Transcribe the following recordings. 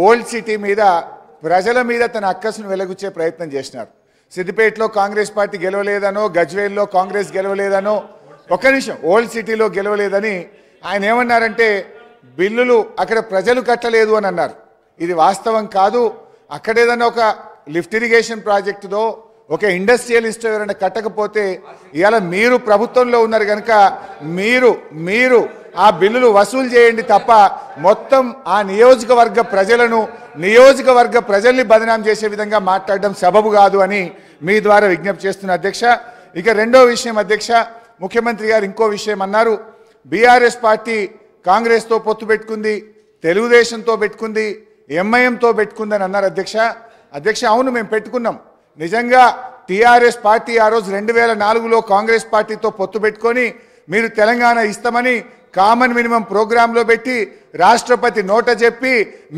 Old city మీద ప్రజల మీద తన అక్కసును వెలగుచ్చే ప్రయత్నం చేసినారు. సిద్దిపేటలో కాంగ్రెస్ పార్టీ గెలవలేదనో, గజ్వేల్లో కాంగ్రెస్ గెలవలేదనో, ఒక్క నిమిషం, ఓల్డ్ సిటీలో గెలవలేదని ఆయన ఏమన్నారంటే బిల్లులు అక్కడ ప్రజలు కట్టలేదు అని అన్నారు. ఇది వాస్తవం కాదు. అక్కడేదన్నా ఒక లిఫ్ట్ ఇరిగేషన్ ప్రాజెక్టుదో ఒక ఇండస్ట్రియలిస్ట్ ఎవరైనా కట్టకపోతే ఇవాళ మీరు ప్రభుత్వంలో ఉన్నారు కనుక మీరు ఆ బిల్లులు వసూలు చేయండి తప్ప మొత్తం ఆ నియోజకవర్గ ప్రజల్ని బదనాం చేసే విధంగా మాట్లాడడం సబబు కాదు అని మీ ద్వారా విజ్ఞప్తి చేస్తున్న అధ్యక్ష. ఇక రెండో విషయం అధ్యక్ష, ముఖ్యమంత్రి గారు ఇంకో విషయం అన్నారు. బీఆర్ఎస్ పార్టీ కాంగ్రెస్తో పొత్తు పెట్టుకుంది, తెలుగుదేశంతో పెట్టుకుంది, ఎంఐఎంతో పెట్టుకుందని అన్నారు అధ్యక్ష. అవును, మేము పెట్టుకున్నాం. నిజంగా టీఆర్ఎస్ పార్టీ ఆ రోజు 2004లో కాంగ్రెస్ పార్టీతో పొత్తు పెట్టుకొని మీరు తెలంగాణ ఇస్తామని కామన్ మినిమం ప్రోగ్రాంలో పెట్టి రాష్ట్రపతి నోట చెప్పి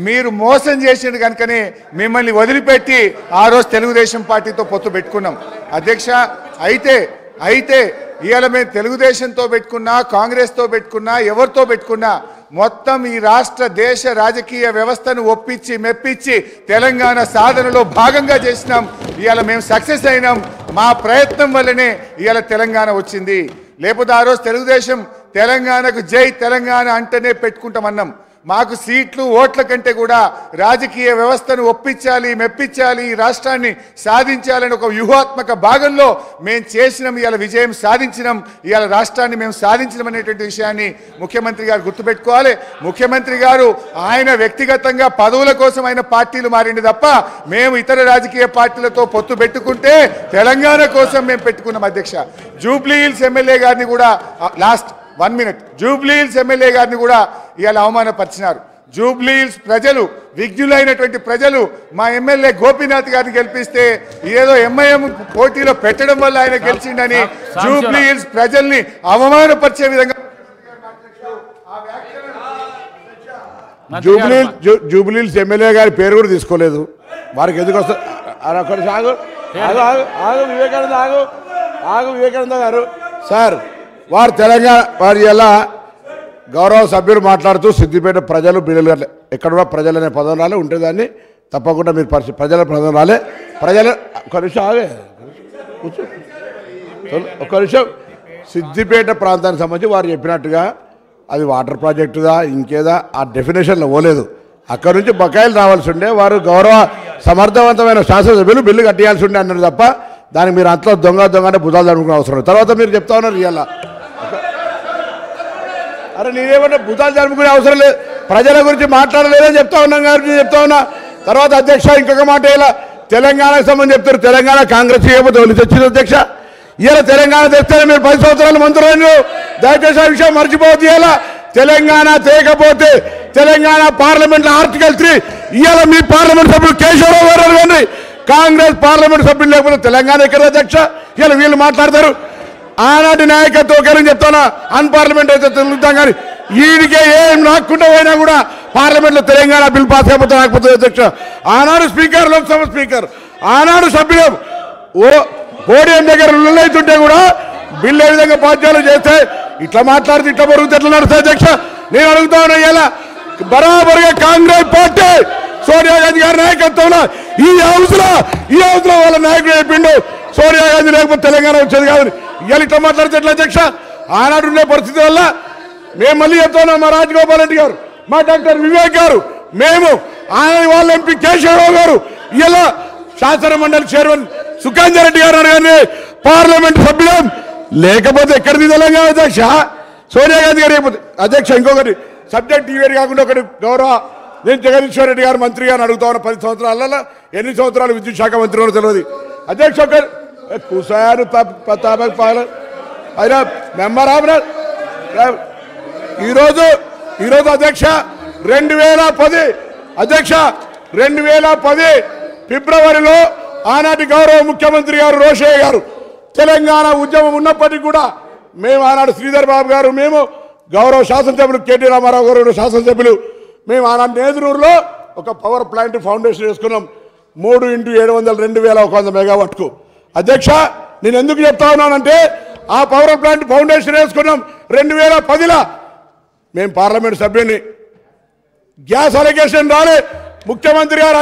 మీరు మోసం చేసిండు కనుకనే మిమ్మల్ని వదిలిపెట్టి ఆ రోజు తెలుగుదేశం పార్టీతో పొత్తు పెట్టుకున్నాం అధ్యక్ష. అయితే ఇవాళ మేము తెలుగుదేశంతో పెట్టుకున్నా, కాంగ్రెస్తో పెట్టుకున్నా, ఎవరితో పెట్టుకున్నా మొత్తం ఈ రాష్ట్ర దేశ రాజకీయ వ్యవస్థను ఒప్పించి మెప్పించి తెలంగాణ సాధనలో భాగంగా చేసినాం. ఇవాళ మేము సక్సెస్ అయినాం. మా ప్రయత్నం వల్లనే ఇవాళ తెలంగాణ వచ్చింది. లేకపోతే ఆ రోజు తెలుగుదేశం తెలంగాణకు జై తెలంగాణ అంటేనే పెట్టుకుంటామన్నాం. మాకు సీట్లు ఓట్ల కంటే కూడా రాజకీయ వ్యవస్థను ఒప్పించాలి, మెప్పించాలి, ఈ రాష్ట్రాన్ని సాధించాలని ఒక వ్యూహాత్మక భాగంలో మేము చేసినాం. ఇవాళ విజయం సాధించినాం. ఇవాళ రాష్ట్రాన్ని మేము సాధించడం అనేటువంటి విషయాన్ని ముఖ్యమంత్రి గారు గుర్తుపెట్టుకోవాలి. ముఖ్యమంత్రి గారు ఆయన వ్యక్తిగతంగా పదవుల కోసం ఆయన పార్టీలు మారింది తప్ప మేము ఇతర రాజకీయ పార్టీలతో పొత్తు పెట్టుకుంటే తెలంగాణ కోసం మేము పెట్టుకున్నాం అధ్యక్ష. జూబ్లీ హిల్స్ ఎమ్మెల్యే గారిని కూడా జూబ్లీ హిల్స్ ఎమ్మెల్యే గారిని కూడా ఇవాళ అవమానపరిచినారు. జూబ్లీ హిల్స్ ప్రజలు, విజ్ఞులైనటువంటి ప్రజలు మా ఎమ్మెల్యే గోపీనాథ్ గారిని గెలిపిస్తే ఏదో ఎంఐఎం పోటీలో పెట్టడం వల్ల ఆయన గెలిచిండని జూబ్లీ హిల్స్ ప్రజల్ని అవమానపరిచే విధంగా జూబ్లీ హిల్స్ ఎమ్మెల్యే గారి పేరు కూడా తీసుకోలేదు. వారికి ఎందుకు వస్తారు? వివేకానంద గారు సార్, వారు తెలంగాణ ఎలా గౌరవ సభ్యులు మాట్లాడుతూ సిద్దిపేట ప్రజలు బిల్లులు ఎక్కడ కూడా ప్రజలు అనే పదం రాలే ఉంటే దాన్ని తప్పకుండా మీరు ప్రజల పదం రాలే. ప్రజలు ఒక నిమిషం సిద్దిపేట ప్రాంతానికి సంబంధించి వారు చెప్పినట్టుగా అది వాటర్ ప్రాజెక్టుదా ఇంకేదా ఆ డెఫినేషన్లో పోలేదు. అక్కడ నుంచి బకాయిలు రావాల్సి ఉండే వారు గౌరవ సమర్థవంతమైన శాసనసభ్యులు బిల్లు కట్టేయాల్సి ఉండే అన్నారు తప్ప దానికి మీరు అంతలో దొంగ అంటే భుజాలు జరుపుకునే అవసరం. తర్వాత మీరు చెప్తా ఉన్నారు ఇవాళ అరే నేనేమన్నా భుజాలు జరుపుకునే అవసరం లేదు, ప్రజల గురించి మాట్లాడలేదని చెప్తా ఉన్నాం కాబట్టి చెప్తా ఉన్నా. తర్వాత అధ్యక్ష ఇంకొక మాట, ఇలా తెలంగాణకు సంబంధించి చెప్తారు తెలంగాణ కాంగ్రెస్ చేయకపోతే వాళ్ళు తెచ్చింది అధ్యక్ష. ఇలా తెలంగాణ తెస్తేనే మీరు 10 సంవత్సరాలు మంత్రులు. దయచేసి ఆ విషయం మర్చిపోవద్దు. ఇలా తెలంగాణ తేకపోతే తెలంగాణ పార్లమెంట్ ఆర్టికల్ 3 ఇవాళ మీ పార్లమెంట్ సభ్యులు కేశవరావు గారు కానీ కాంగ్రెస్ పార్లమెంట్ సభ్యులు లేకపోతే తెలంగాణ ఎక్కడ అధ్యక్ష? ఇలా వీళ్ళు మాట్లాడతారు. ఆనాటి నాయకత్వం ఒకరని చెప్తానా, అన్పార్లమెంట్ అయితే తెలుగుతాం కానీ వీడికే ఏం నాకుండా పోయినా కూడా పార్లమెంట్లో తెలంగాణ బిల్ పాస్ అయిపోతే రాకపోతుంది అధ్యక్ష. ఆనాడు స్పీకర్, లోక్సభ స్పీకర్, ఆనాడు సభ్యులు పోడియం దగ్గర లొల్లైతుంటే కూడా బిల్లు ఏ విధంగా బాధ్యాలు చేస్తే ఇట్లా మాట్లాడితే ఇట్లా బరుగుతే ఎట్లా నడుస్తాయి అధ్యక్ష? నేను అడుగుతా ఉన్నా, ఇలా బరాబరుగా కాంగ్రెస్ పార్టీ సోనియా గాంధీ గారి నాయకత్వంలో ఈ హౌస్ లో వాళ్ళ నాయకుడు చెప్పిండు సోనియా గాంధీ లేకపోతే తెలంగాణ వచ్చేది కాదని. ఇవాళ ఇట్లా మాట్లాడితే ఎట్లా అధ్యక్ష? ఆనాడు ఉండే పరిస్థితి వల్ల మేము మళ్ళీ చెప్తా ఉన్నాం, మా రాజగోపాల్ రెడ్డి గారు, మా డాక్టర్ వివేక్ గారు, మేము ఆయన వాళ్ళ ఎంపీ కేశవరావు గారు, ఇలా శాసన మండలి చైర్మన్ సుఖాంజరెడ్డి గారు అనగానే పార్లమెంట్ సభ్యులం లేకపోతే ఎక్కడిది తెలంగాణ అధ్యక్ష? సోనియా గాంధీ గారు అయిపోతుంది అధ్యక్ష. ఇంకొకటి సబ్జెక్ట్ ఈవేరు కాకుండా ఒకటి గౌరవ నేను జగదీశ్వర్ రెడ్డి గారు మంత్రి గారిని అడుగుతా ఉన్నా, 10 సంవత్సరాలలో ఎన్ని సంవత్సరాలు విద్యుత్ శాఖ మంత్రి కూడా తెలియదు అధ్యక్ష. ఒక కుసారు అయినా మెంబర్ ఆఫ్ ఈరోజు అధ్యక్ష 2010 అధ్యక్ష 2010 ఫిబ్రవరిలో ఆనాటి గౌరవ ముఖ్యమంత్రి గారు రోషయ్య గారు తెలంగాణ ఉద్యమం ఉన్నప్పటికీ కూడా మేము ఆనాడు శ్రీధర్ బాబు గారు, మేము గౌరవ శాసనసభ్యులు కేటీ రామారావు గారు శాసనసభ్యులు, మేము ఆనాడు నేదురూరులో ఒక పవర్ ప్లాంట్ ఫౌండేషన్ వేసుకున్నాం 3x700 2100 మెగావాట్కు అధ్యక్ష. నేను ఎందుకు చెప్తా ఉన్నానంటే ఆ పవర్ ప్లాంట్ ఫౌండేషన్ వేసుకున్నాం 2010లో. మేము పార్లమెంట్ సభ్యుని గ్యాస్ అలిగేషన్ రాలే, ముఖ్యమంత్రి గారు